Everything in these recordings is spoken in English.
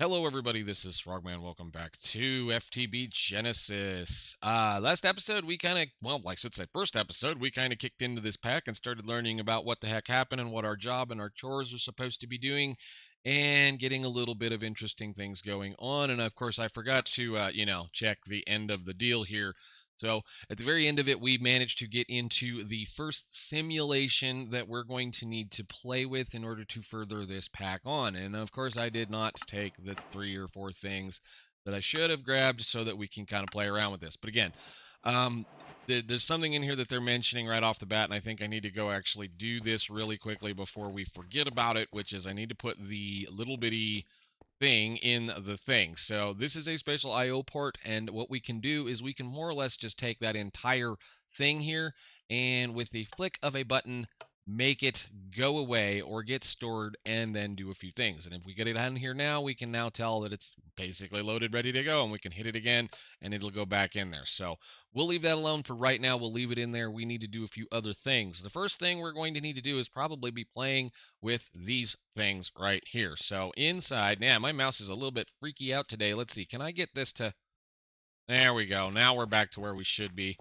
Hello, everybody. This is Frogman. Welcome back to FTB Genesis. Last episode, we kind of, well, I should say first episode, we kind of kicked into this pack and started learning about what the heck happened and what our job and our chores are supposed to be doing and getting a little bit of interesting things going on. And of course, I forgot to, check the end of the deal here. So at the very end of it, we managed to get into the first simulation that we're going to need to play with in order to further this pack on. And of course, I did not take the 3 or 4 things that I should have grabbed so that we can kind of play around with this. But again, there's something in here that they're mentioning right off the bat, and I think I need to go actually do this really quickly before we forget about it, which is I need to put the little bitty thing in the thing. So this is a special IO port, and what we can do is we can more or less just take that entire thing here and with the flick of a button make it go away or get stored and then do a few things. And if we get it on here now, we can now tell that it's basically loaded, ready to go, and we can hit it again and it'll go back in there. So we'll leave that alone for right now. We'll leave it in there. We need to do a few other things. The first thing we're going to need to do is probably be playing with these things right here. So inside, now my mouse is a little bit freaky out today. Let's see, can I get this to, there we go. Now we're back to where we should be.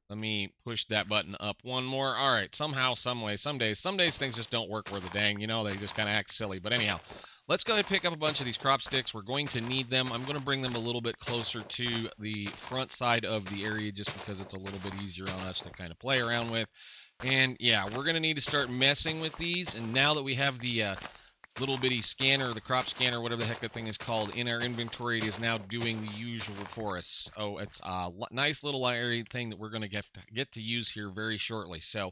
Let me push that button up one more. All right, somehow, some way, some days things just don't work worth a dang. They just kind of act silly. But anyhow, let's go ahead and pick up a bunch of these crop sticks. We're going to need them. I'm going to bring them a little bit closer to the front side of the area just because it's a little bit easier on us to kind of play around with. And yeah, we're going to need to start messing with these. And now that we have the little bitty scanner, the crop scanner, whatever the heck that thing is called, in our inventory, it is now doing the usual for us. Oh, it's a nice little area thing that we're going to get to use here very shortly. So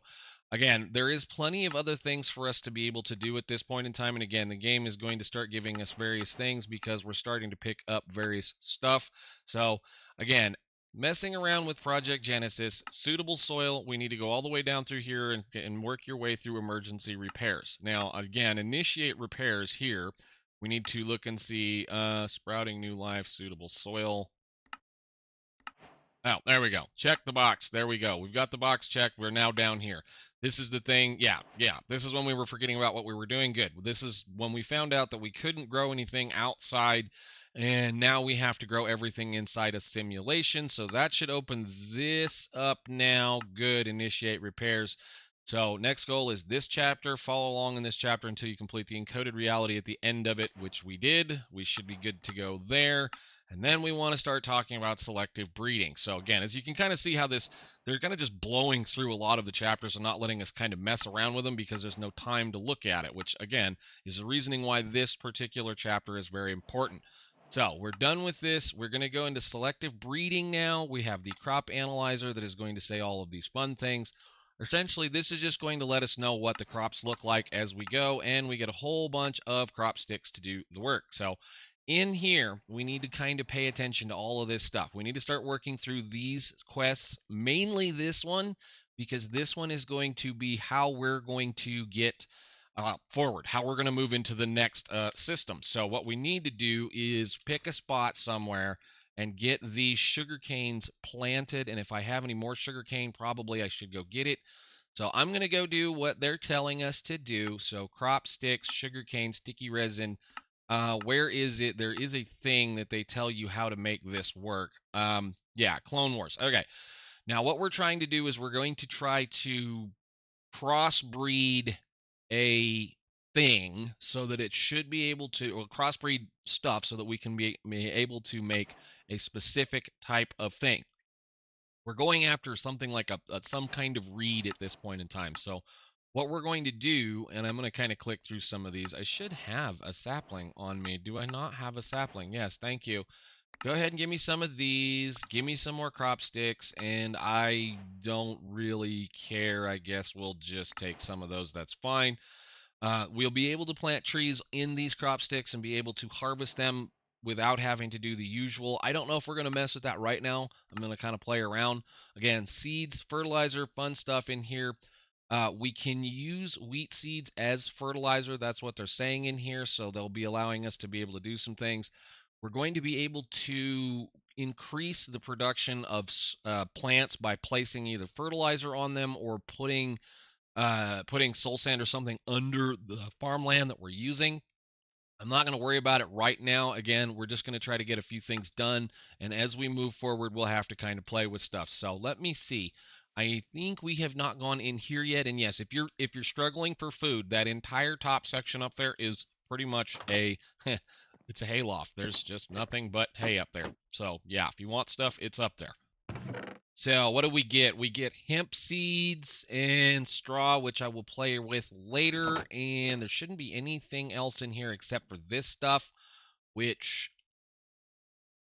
again, there is plenty of other things for us to be able to do at this point in time. And again, the game is going to start giving us various things because we're starting to pick up various stuff. So again, messing around with Project Genesis, suitable soil, we need to go all the way down through here and work your way through emergency repairs. Now, again, initiate repairs here. We need to look and see sprouting new life, suitable soil. Oh, there we go. Check the box. There we go. We've got the box checked. We're now down here. This is the thing. Yeah. This is when we were forgetting about what we were doing. Good. This is when we found out that we couldn't grow anything outside, and now we have to grow everything inside a simulation. So that should open this up now. Good. Initiate repairs. So next goal is this chapter. Follow along in this chapter until you complete the encoded reality at the end of it, which we did. We should be good to go there. And then we want to start talking about selective breeding. So again, as you can kind of see how they're kind of just blowing through a lot of the chapters and not letting us kind of mess around with them because there's no time to look at it, which again is the reasoning why this particular chapter is very important. So we're done with this. We're going to go into selective breeding now. We have the crop analyzer that is going to say all of these fun things. Essentially, this is just going to let us know what the crops look like as we go, and we get a whole bunch of crop sticks to do the work. So in here, we need to kind of pay attention to all of this stuff. We need to start working through these quests, mainly this one, because this one is going to be how we're going to get forward, how we're going to move into the next system. So what we need to do is pick a spot somewhere and get these sugar canes planted. And if I have any more sugar cane, probably I should go get it. So I'm going to go do what they're telling us to do. So crop sticks, sugar cane, sticky resin. Where is it? There is a thing that they tell you how to make this work. Yeah, Clone Wars. Okay. Now what we're trying to do is we're going to try to crossbreed a thing so that it should be able to, or crossbreed stuff so that we can be able to make a specific type of thing. We're going after something like some kind of reed at this point in time. So what we're going to do, and I'm going to kind of click through some of these. I should have a sapling on me. Do I not have a sapling? Yes, thank you. Go ahead and give me some of these. Give me some more crop sticks, and I don't really care. I guess we'll just take some of those. That's fine. We'll be able to plant trees in these crop sticks and be able to harvest them without having to do the usual. I don't know if we're going to mess with that right now. I'm going to kind of play around. Again, seeds, fertilizer, fun stuff in here. We can use wheat seeds as fertilizer. That's what they're saying in here. So they'll be allowing us to be able to do some things. We're going to be able to increase the production of plants by placing either fertilizer on them or putting soul sand or something under the farmland that we're using. I'm not going to worry about it right now. Again, we're just going to try to get a few things done. And as we move forward, we'll have to kind of play with stuff. So let me see. I think we have not gone in here yet. And yes, if you're struggling for food, that entire top section up there is pretty much a it's a hayloft. There's just nothing but hay up there. So yeah, if you want stuff, it's up there. So what do we get? We get hemp seeds and straw, which I will play with later. And there shouldn't be anything else in here except for this stuff, which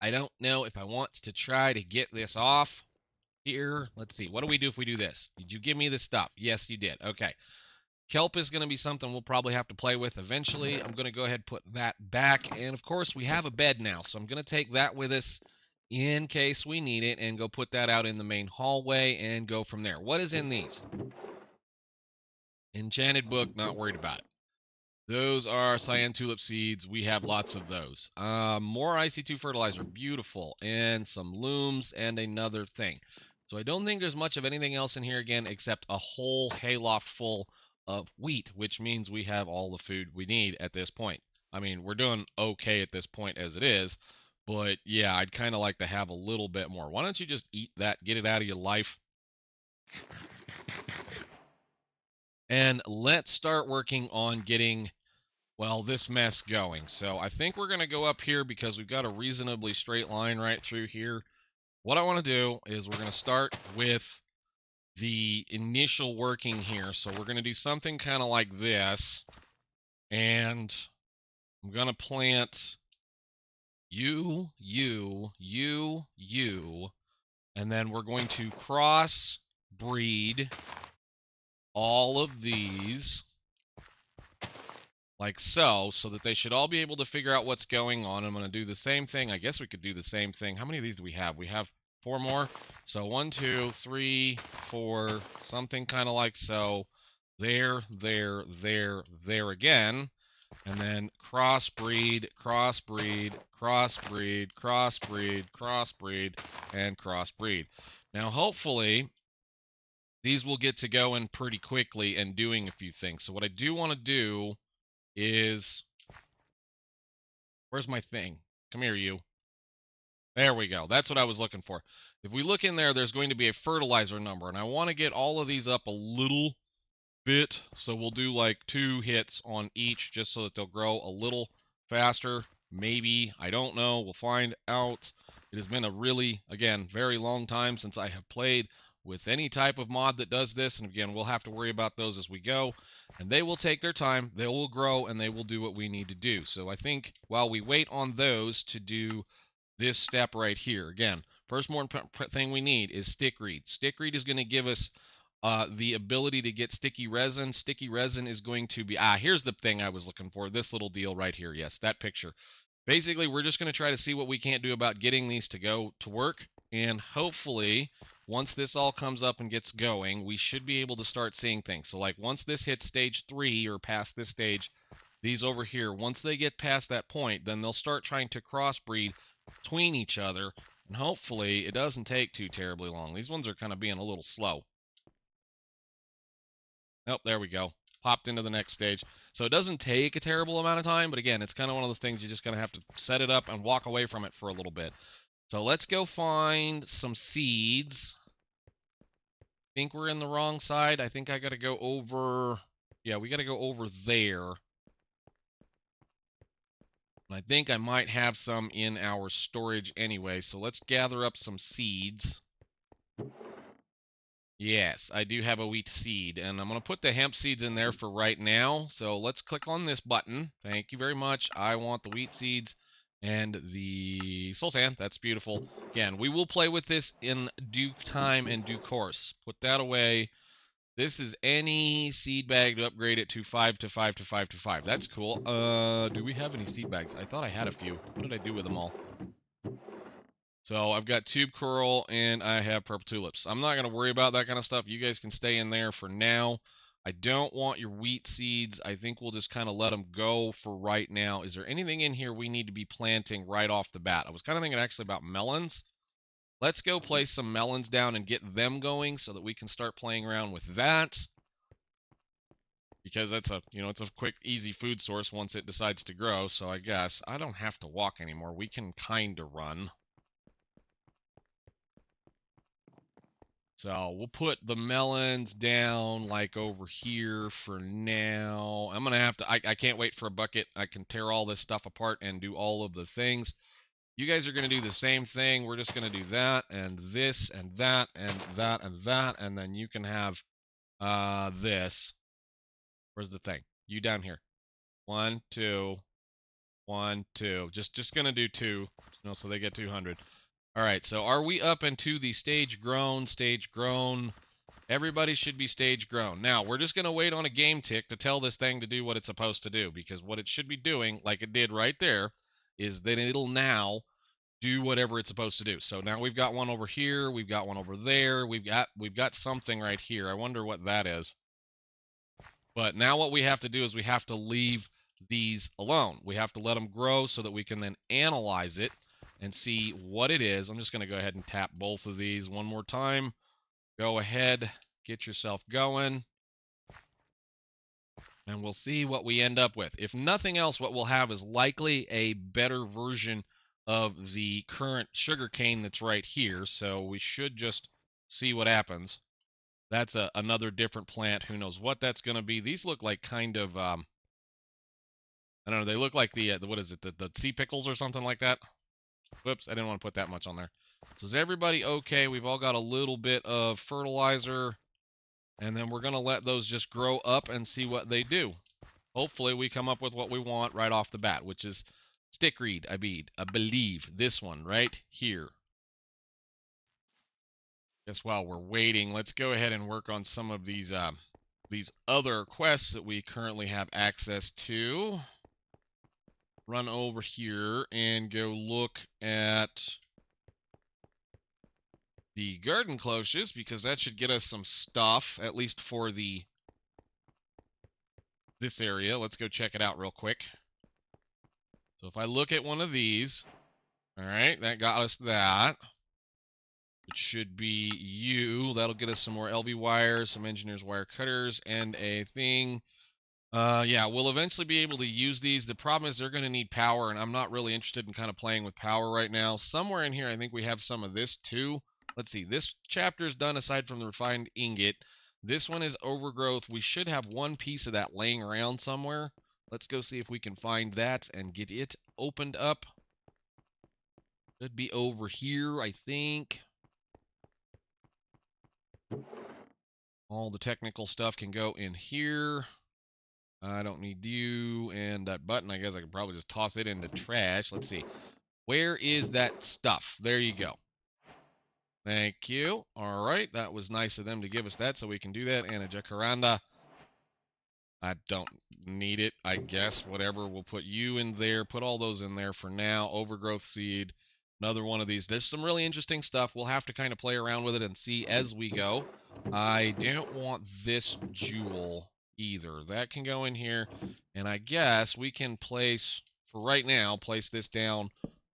I don't know if I want to try to get this off here. Let's see. What do we do if we do this? Did you give me this stuff? Yes, you did. Okay. Kelp is going to be something we'll probably have to play with eventually. I'm going to go ahead and put that back. And of course, we have a bed now. So I'm going to take that with us in case we need it and go put that out in the main hallway and go from there. What is in these? Enchanted book, not worried about it. Those are cyan tulip seeds. We have lots of those. More IC2 fertilizer, beautiful. And some looms and another thing. So I don't think there's much of anything else in here again except a whole hayloft full of wheat, which means we have all the food we need at this point. I mean, we're doing okay at this point as it is, but yeah, I'd kind of like to have a little bit more. Why don't you just eat that, get it out of your life? And let's start working on getting, well, this mess going. So I think we're going to go up here because we've got a reasonably straight line right through here. What I want to do is we're going to start with the initial working here. So we're going to do something kind of like this. And I'm going to plant you, and then we're going to cross breed all of these like so that they should all be able to figure out what's going on. I'm going to do the same thing. I guess we could do the same thing. How many of these do we have? We have 4 more. So 1, 2, 3, 4, something kind of like so. There again. And then crossbreed, crossbreed, crossbreed, crossbreed, crossbreed, and crossbreed. Now, hopefully, these will get to going pretty quickly and doing a few things. So what I do want to do is, where's my thing? Come here, you. There we go. That's what I was looking for. If we look in there, there's going to be a fertilizer number, and I want to get all of these up a little bit. So we'll do like 2 hits on each just so that they'll grow a little faster. Maybe. I don't know. We'll find out. It has been a really, again, very long time since I have played with any type of mod that does this. And again, we'll have to worry about those as we go. And they will take their time. They will grow and they will do what we need to do. So I think while we wait on those to do this step right here, again, first more thing we need is Stickreed. Stickreed is going to give us the ability to get sticky resin. Sticky resin is going to be, here's the thing I was looking for, this little deal right here. Yes, that picture. Basically, we're just going to try to see what we can't do about getting these to go to work. And hopefully, once this all comes up and gets going, we should be able to start seeing things. So like once this hits stage 3 or past this stage, these over here, once they get past that point, then they'll start trying to crossbreed between each other. And hopefully, it doesn't take too terribly long. These ones are kind of being a little slow. Oh, there we go. Popped into the next stage. So it doesn't take a terrible amount of time, but again, it's kind of one of those things you just kind of have to set it up and walk away from it for a little bit. So let's go find some seeds. I think we're in the wrong side. I think I got to go over. Yeah, we got to go over there. And I think I might have some in our storage anyway. So let's gather up some seeds. Yes, I do have a wheat seed, and I'm going to put the hemp seeds in there for right now. So let's click on this button. Thank you very much. I want the wheat seeds and the soul sand. That's beautiful. Again, we will play with this in due time and due course. Put that away. This is any seed bag to upgrade it to 5 to 5 to 5 to 5. That's cool. Do we have any seed bags? I thought I had a few. What did I do with them all? So I've got tube coral and I have purple tulips. I'm not going to worry about that kind of stuff. You guys can stay in there for now. I don't want your wheat seeds. I think we'll just kind of let them go for right now. Is there anything in here we need to be planting right off the bat? I was kind of thinking actually about melons. Let's go place some melons down and get them going so that we can start playing around with that. because that's a, it's a quick, easy food source once it decides to grow. So I guess I don't have to walk anymore. We can kind of run. So we'll put the melons down like over here for now. I'm gonna have to, I can't wait for a bucket. I can tear all this stuff apart and do all of the things. You guys are gonna do the same thing. We're just gonna do that and this and that and that and that, and then you can have this. Where's the thing? You down here. 1, 2, 1, 2. Just gonna do 2, so they get 200. All right, so are we up into the stage grown, stage grown? Everybody should be stage grown. Now, we're just going to wait on a game tick to tell this thing to do what it's supposed to do, because what it should be doing, like it did right there, is that it'll now do whatever it's supposed to do. So now we've got one over here, we've got one over there, we've got something right here. I wonder what that is. But now what we have to do is we have to leave these alone. We have to let them grow so that we can then analyze it and see what it is. I'm just going to go ahead and tap both of these one more time. Go ahead, get yourself going, and we'll see what we end up with. If nothing else, what we'll have is likely a better version of the current sugarcane that's right here, so we should just see what happens. That's another different plant. Who knows what that's going to be. These look like kind of, I don't know, they look like the what is it, the sea pickles or something like that. Whoops, I didn't want to put that much on there. So is everybody okay? We've all got a little bit of fertilizer, and then we're going to let those just grow up and see what they do. Hopefully we come up with what we want right off the bat, which is stickreed, I believe. This one right here. Guess while we're waiting, let's go ahead and work on some of these other quests that we currently have access to. Run over here and go look at the garden cloches, because that should get us some stuff, at least for this area. Let's go check it out real quick. So if I look at one of these, all right, that got us that. It should be you. That'll get us some more LV wires, some engineer's wire cutters, and a thing. Yeah, we'll eventually be able to use these. The problem is they're going to need power, and I'm not really interested in kind of playing with power right now. Somewhere in here, I think we have some of this too. Let's see. This chapter is done aside from the refined ingot. This one is overgrowth. We should have one piece of that laying around somewhere. Let's go see if we can find that and get it opened up. Should be over here, I think. All the technical stuff can go in here. I don't need you, and that button, I guess I could probably just toss it in the trash. Let's see. Where is that stuff? There you go. Thank you. All right, that was nice of them to give us that, so we can do that. And a jacaranda. I don't need it, I guess. Whatever, we'll put you in there. Put all those in there for now. Overgrowth seed. Another one of these. There's some really interesting stuff. We'll have to kind of play around with it and see as we go. I don't want this jewel either. That can go in here, and I guess we can place, for right now, place this down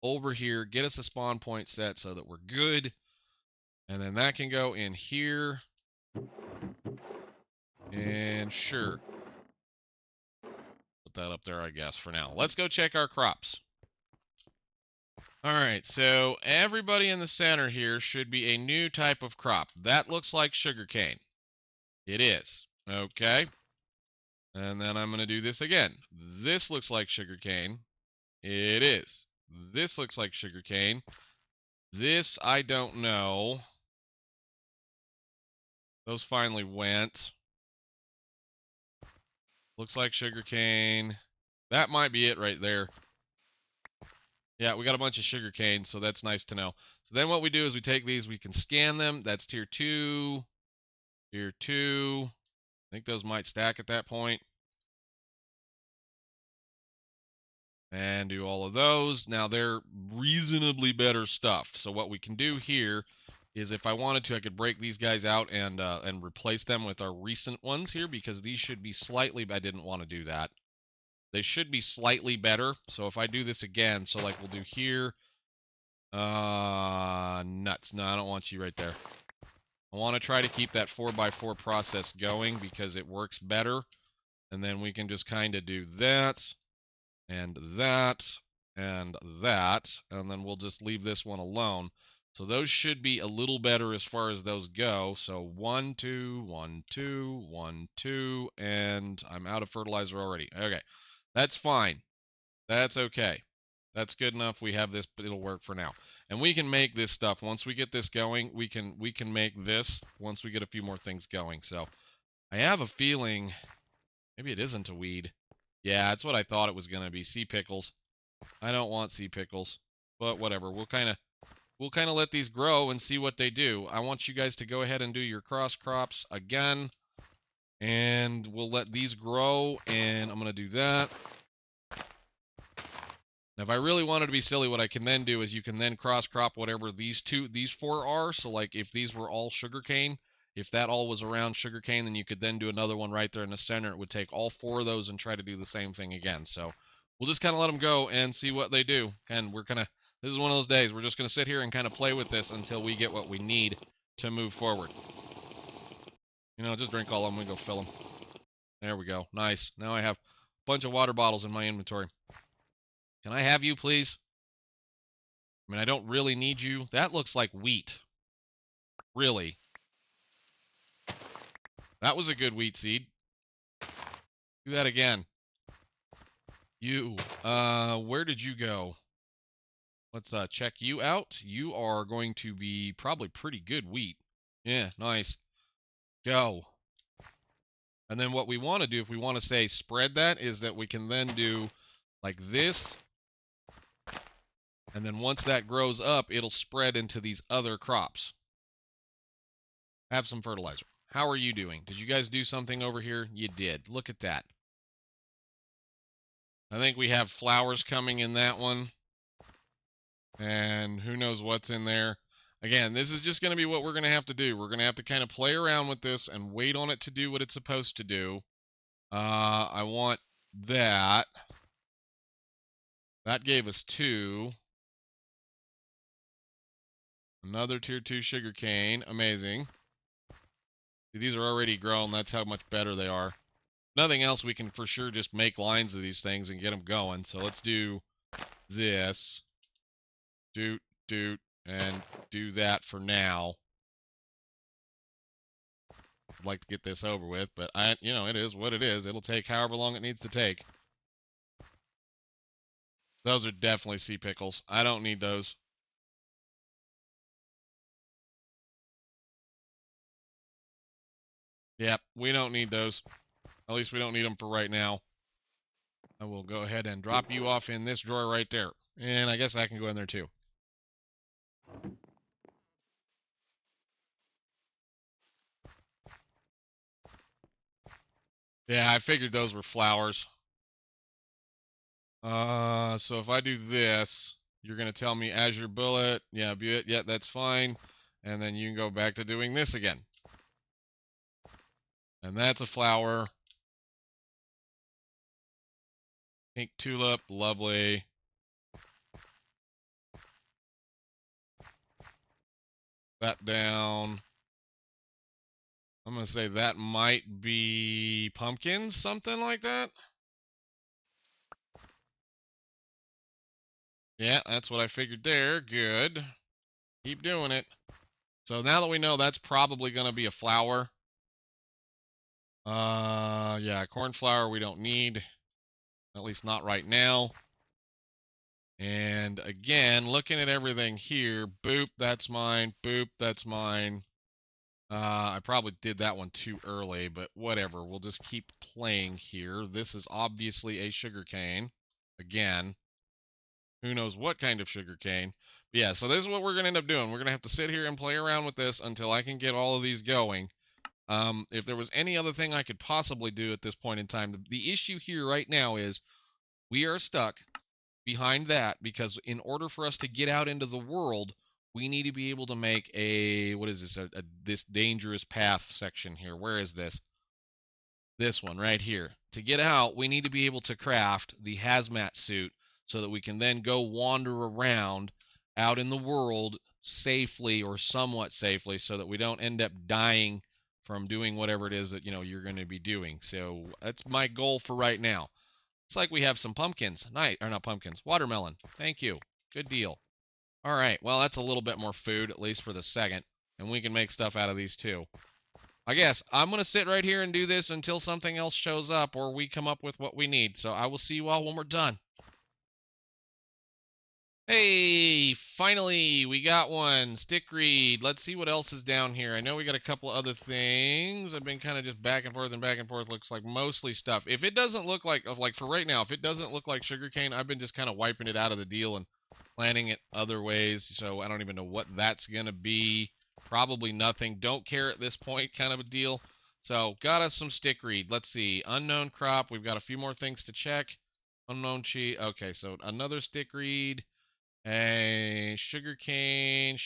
over here, get us a spawn point set so that we're good, and then that can go in here, and sure, put that up there, I guess, for now. Let's go check our crops. All right, so everybody in the center here should be a new type of crop. That looks like sugarcane. It is. Okay. And then I'm going to do this again. This looks like sugarcane. It is. This looks like sugarcane. This, I don't know. Those finally went. Looks like sugarcane. That might be it right there. Yeah, we got a bunch of sugarcane, so that's nice to know. So then what we do is we take these, we can scan them. That's tier 2, tier 2. I think those might stack at that point. And do all of those. Now they're reasonably better stuff. So what we can do here is, if I wanted to, I could break these guys out and replace them with our recent ones here, because these should be slightly, I didn't want to do that. They should be slightly better. So if I do this again, so like we'll do here, nuts. No, I don't want you right there. I want to try to keep that 4x4 process going because it works better. And then we can just kind of do that, and that, and that, and then we'll just leave this one alone. So those should be a little better as far as those go. So 1, 2, 1, 2, 1, 2, and I'm out of fertilizer already. Okay, that's fine. That's okay. That's good enough. We have this, it'll work for now. And we can make this stuff. Once we get this going, we can make this once we get a few more things going. So I have a feeling maybe it isn't a weed. Yeah, that's what I thought it was going to be. Sea pickles. I don't want sea pickles, but whatever. We'll kind of let these grow and see what they do. I want you guys to go ahead and do your cross crops again, and we'll let these grow, and I'm going to do that. Now, if I really wanted to be silly, what I can then do is you can then cross crop whatever these 4 are. So like if these were all sugarcane, if that all was around sugarcane, then you could then do another one right there in the center. It would take all 4 of those and try to do the same thing again. So we'll just kind of let them go and see what they do. And we're kind of, this is one of those days, we're just going to sit here and kind of play with this until we get what we need to move forward. You know, just drink all of them and go fill them. There we go. Nice. Now I have a bunch of water bottles in my inventory. Can I have you, please? I mean, I don't really need you. That looks like wheat. Really. That was a good wheat seed. Do that again. You. Where did you go? Let's check you out. You are going to be probably pretty good wheat. Yeah, nice. Go. And then what we want to do, if we want to say spread that, is that we can then do like this. And then once that grows up, it'll spread into these other crops. Have some fertilizer. How are you doing? Did you guys do something over here? You did. Look at that. I think we have flowers coming in that one. And who knows what's in there. Again, this is just going to be what we're going to have to do. We're going to have to kind of play around with this and wait on it to do what it's supposed to do. I want that. That gave us 2. Another tier 2 sugarcane. Amazing. These are already grown. That's how much better they are. Nothing else, we can for sure just make lines of these things and get them going. So let's do this. Doot, and do that for now. I'd like to get this over with, but you know, it is what it is. It'll take however long it needs to take. Those are definitely sea pickles. I don't need those. Yep, we don't need those. At least we don't need them for right now. I will go ahead and drop you off in this drawer right there. And I guess I can go in there too. Yeah, I figured those were flowers. So if I do this, you're going to tell me Azure Bullet. Yeah, yeah, that's fine. And then you can go back to doing this again. And that's a flower. Pink tulip, lovely. That down. I'm going to say that might be pumpkins, something like that. Yeah, that's what I figured there. Good. Keep doing it. So now that we know that's probably going to be a flower. Yeah, cornflower we don't need. At least not right now. And again, looking at everything here, boop, that's mine. Boop, that's mine. I probably did that one too early, but whatever. We'll just keep playing here. This is obviously a sugarcane. Again, who knows what kind of sugarcane. But yeah, so this is what we're going to end up doing. We're going to have to sit here and play around with this until I can get all of these going. If there was any other thing I could possibly do at this point in time, the issue here right now is we are stuck behind that because in order for us to get out into the world, we need to be able to make a, what is this, this dangerous path section here. Where is this? This one right here. To get out, we need to be able to craft the hazmat suit so that we can then go wander around out in the world safely or somewhat safely so that we don't end up dying from doing whatever it is that, you're going to be doing. So that's my goal for right now. It's like we have some pumpkins. Nice, or not pumpkins, watermelon. Thank you. Good deal. All right, well, that's a little bit more food, at least for the second. And we can make stuff out of these too. I guess I'm going to sit right here and do this until something else shows up or we come up with what we need. So I will see you all when we're done. Hey, finally, we got one. Stickreed. Let's see what else is down here. I know we got a couple other things. I've been kind of just back and forth and back and forth. Looks like mostly stuff. If it doesn't look like for right now, if it doesn't look like sugarcane, I've been just kind of wiping it out of the deal and planting it other ways. So I don't even know what that's going to be. Probably nothing. Don't care at this point kind of a deal. So got us some stickreed. Let's see. Unknown crop. We've got a few more things to check. Unknown cheat. Okay, so another stickreed. A sugarcane,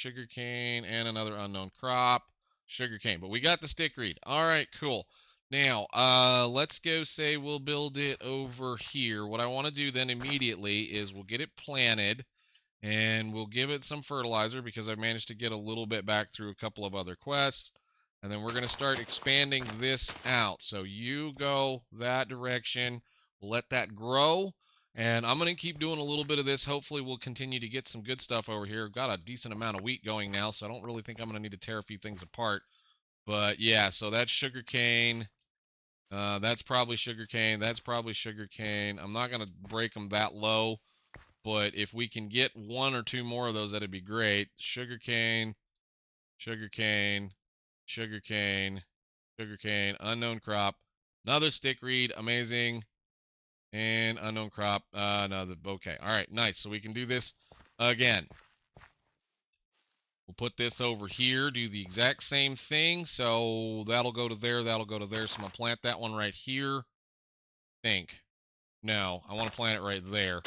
and another unknown crop, sugarcane. But we got the stickreed. All right, cool. Now, let's go say we'll build it over here. What I want to do then immediately is we'll get it planted, and we'll give it some fertilizer because I've managed to get a little bit back through a couple of other quests. And then we're going to start expanding this out. So you go that direction. We'll let that grow. And I'm going to keep doing a little bit of this. Hopefully, we'll continue to get some good stuff over here. Got a decent amount of wheat going now, so I don't really think I'm going to need to tear a few things apart. But yeah, so that's sugarcane. That's probably sugarcane. That's probably sugarcane. I'm not going to break them that low, but if we can get one or two more of those, that'd be great. Sugarcane, sugarcane, sugarcane, sugarcane, unknown crop. Another stickreed, amazing. And unknown crop. No, okay. All right, nice. So we can do this again. We'll put this over here, do the exact same thing. So that'll go to there, that'll go to there. So I'm going to plant that one right here. Think. No, I want to plant it right there.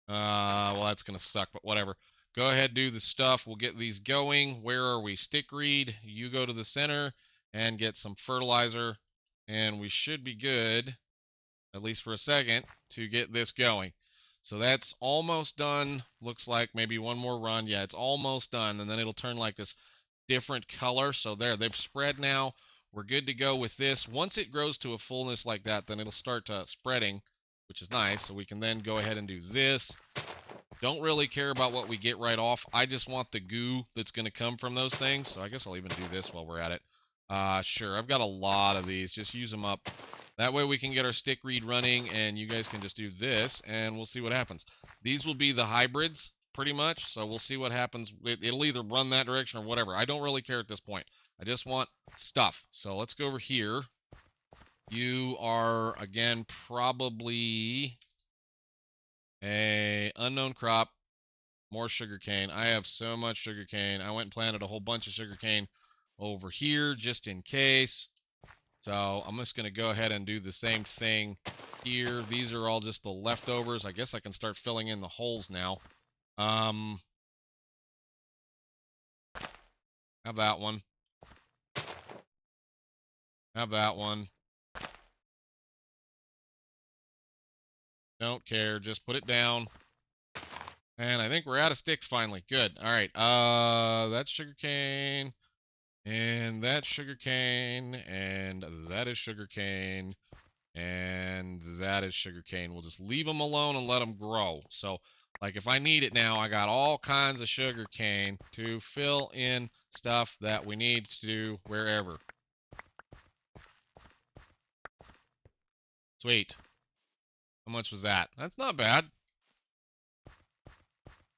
Well, that's going to suck, but whatever. Go ahead, do the stuff. We'll get these going. Where are we? Stickreed, you go to the center and get some fertilizer. And we should be good, at least for a second, to get this going. So that's almost done. Looks like maybe one more run. Yeah, it's almost done, and then it'll turn like this different color. So there, they've spread now. We're good to go with this. Once it grows to a fullness like that, then it'll start spreading, which is nice. So we can then go ahead and do this. Don't really care about what we get right off. I just want the goo that's going to come from those things. So I guess I'll even do this while we're at it. Sure, I've got a lot of these. Just use them up. That way we can get our stickreed running, and you guys can just do this, and we'll see what happens. These will be the hybrids, pretty much, so we'll see what happens. It'll either run that direction or whatever. I don't really care at this point. I just want stuff. So let's go over here. You are, again, probably a unknown crop. More sugarcane. I have so much sugarcane. I went and planted a whole bunch of sugarcane over here just in case. So I'm just going to go ahead and do the same thing here. These are all just the leftovers. I guess I can start filling in the holes now. Have that one. Have that one. Don't care. Just put it down. And I think we're out of sticks finally. Good. All right. That's sugarcane. And that's sugarcane, and that is sugarcane, and that is sugarcane. We'll just leave them alone and let them grow. So, like, if I need it now, I got all kinds of sugarcane to fill in stuff that we need to do wherever. Sweet. How much was that? That's not bad.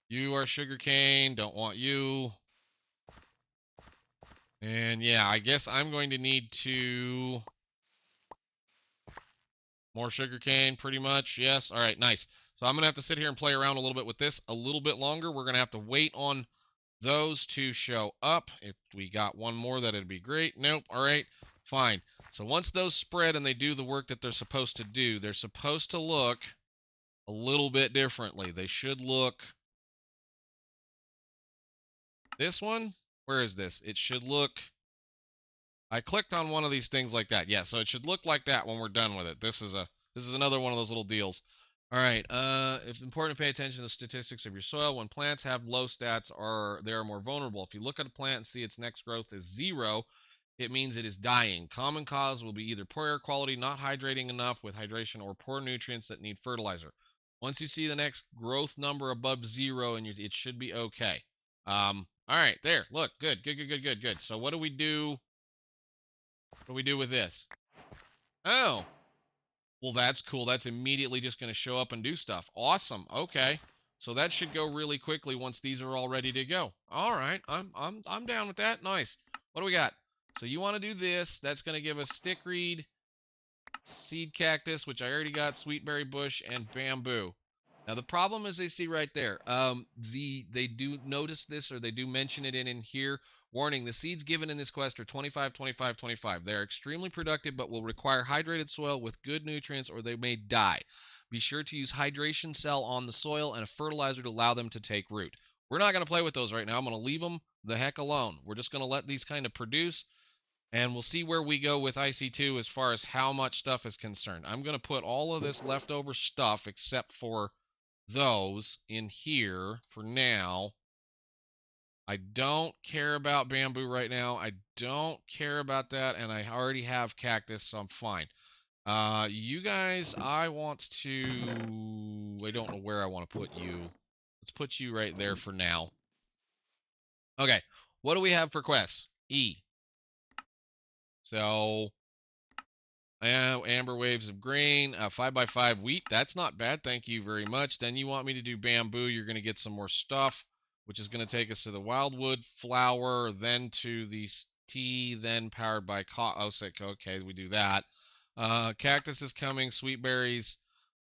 You are sugarcane. Don't want you. And yeah, I guess I'm going to need to more sugarcane, pretty much. Yes. All right, nice. So I'm going to have to sit here and play around a little bit with this a little bit longer. We're going to have to wait on those to show up. If we got one more, that'd be great. Nope. All right, fine. So once those spread and they do the work that they're supposed to do, they're supposed to look a little bit differently. They should look this one. Where is this? It should look, I clicked on one of these things like that. Yeah, so it should look like that when we're done with it. This is another one of those little deals. All right, it's important to pay attention to the statistics of your soil. When plants have low stats, they are more vulnerable. If you look at a plant and see its next growth is 0, it means it is dying. Common cause will be either poor air quality, not hydrating enough with hydration, or poor nutrients that need fertilizer. Once you see the next growth number above 0, and it should be okay. All right, there. Look, good, good, good, good, good, good. So what do we do? What do we do with this? Oh, well, that's cool. That's immediately just going to show up and do stuff. Awesome. Okay. So that should go really quickly once these are all ready to go. All right. I'm down with that. Nice. What do we got? So you want to do this. That's going to give us stickreed, seed cactus, which I already got, sweetberry bush, and bamboo. Now the problem is they see right there. They do notice this, or they do mention it in here. Warning: the seeds given in this quest are 25, 25, 25. They are extremely productive, but will require hydrated soil with good nutrients, or they may die. Be sure to use hydration cell on the soil and a fertilizer to allow them to take root. We're not going to play with those right now. I'm going to leave them the heck alone. We're just going to let these kind of produce. And we'll see where we go with IC2 as far as how much stuff is concerned. I'm going to put all of this leftover stuff, except for those, in here for now. I don't care about bamboo right now. I don't care about that, and I already have cactus, so I'm fine. You guys, I don't know where I want to put you. Let's put you right there for now. Okay, what do we have for quests? E. So, amber waves of grain, 5x5 wheat. That's not bad. Thank you very much. Then you want me to do bamboo. You're going to get some more stuff, which is going to take us to the wildwood flower, then to the tea, then powered by okay, we do that. Cactus is coming, sweet berries.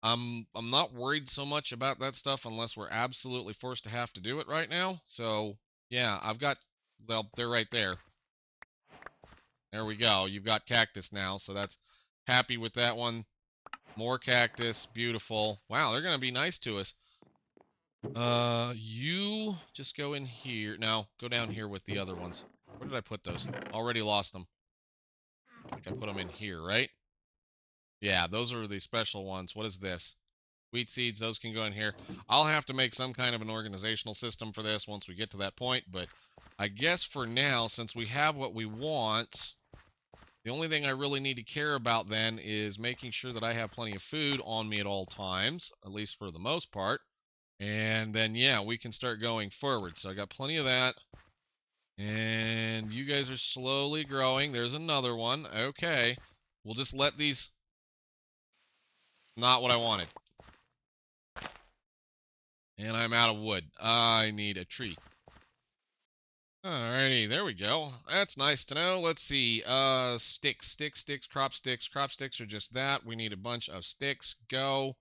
I'm not worried so much about that stuff unless we're absolutely forced to have to do it right now. So, yeah, well, they're right there. There we go. You've got cactus now, so that's happy with that one. More cactus. Beautiful. Wow, they're going to be nice to us. You just go in here. Now, go down here with the other ones. Where did I put those? Already lost them. I think I put them in here, right? Yeah, those are the special ones. What is this? Wheat seeds, those can go in here. I'll have to make some kind of an organizational system for this once we get to that point, but I guess for now, since we have what we want, the only thing I really need to care about then is making sure that I have plenty of food on me at all times, at least for the most part. And then, yeah, we can start going forward. So I got plenty of that. And you guys are slowly growing. There's another one. Okay. We'll just let these... Not what I wanted. And I'm out of wood. I need a tree. Alrighty, there we go. That's nice to know. Let's see. Sticks, crop sticks. Crop sticks are just that. We need a bunch of sticks. Go.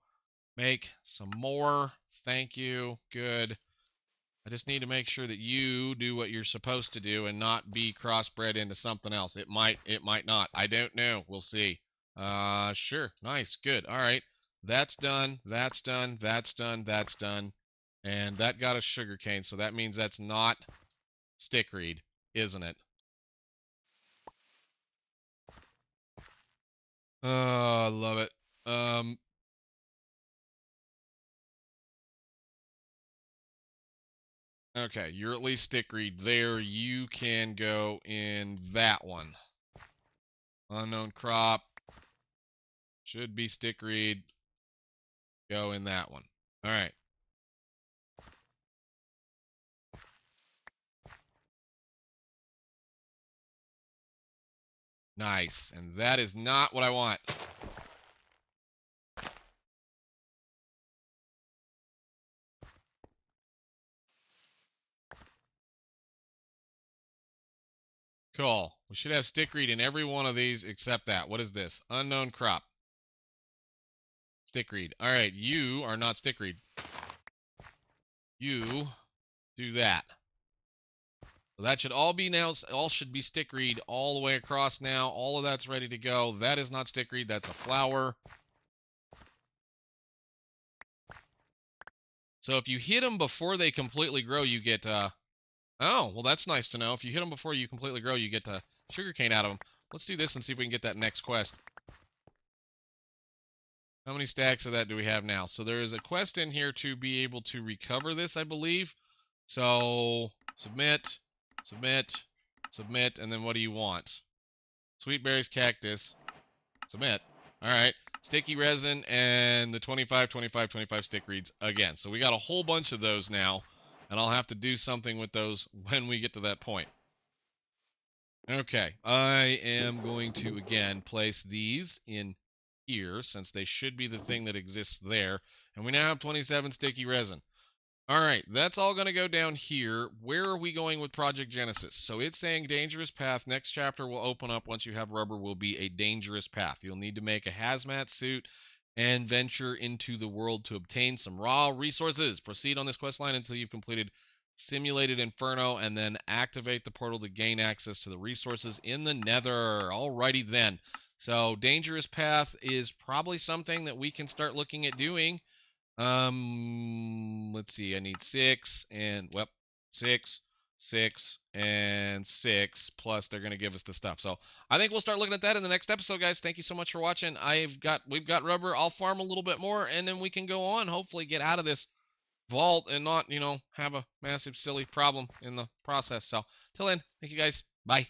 Make some more. Thank you. Good. I just need to make sure that you do what you're supposed to do and not be crossbred into something else. It might not. I don't know. We'll see. Sure. Nice. Good. All right. That's done. That's done. That's done. That's done. And that got us sugarcane, so that means that's not stickreed, isn't it? Oh, I love it. Okay, you're at least stickreed there. You can go in that one. Unknown crop. Should be stickreed. Go in that one. All right. Nice. And that is not what I want. Cool. We should have stickreed in every one of these except that. What is this? Unknown crop. Stickreed. All right, you are not stickreed. You do that. So that should all be now, all should be stickreed all the way across now. All of that's ready to go. That is not stickreed. That's a flower. So if you hit them before they completely grow, you get, oh, well, that's nice to know. If you hit them before you completely grow, you get sugarcane out of them. Let's do this and see if we can get that next quest. How many stacks of that do we have now? So there is a quest in here to be able to recover this, I believe. So submit, submit, submit, and then what do you want? Sweet berries, cactus. Submit. All right. Sticky resin and the 25, 25, 25 stick reeds again. So we got a whole bunch of those now, and I'll have to do something with those when we get to that point. Okay, I am going to, again, place these in here since they should be the thing that exists there. And we now have 27 sticky resin. All right, that's all going to go down here. Where are we going with Project Genesis? So it's saying dangerous path. Next chapter will open up once you have rubber will be a dangerous path. You'll need to make a hazmat suit and venture into the world to obtain some raw resources. Proceed on this quest line until you've completed Simulated Inferno and then activate the portal to gain access to the resources in the Nether. Alrighty then. So dangerous path is probably something that we can start looking at doing. Let's see. I need 6 and, well, 6, 6, and 6. Plus, they're going to give us the stuff. So I think we'll start looking at that in the next episode, guys. Thank you so much for watching. We've got rubber. I'll farm a little bit more, and then we can go on. Hopefully, get out of this vault and not, have a massive silly problem in the process. So till then, thank you guys. Bye.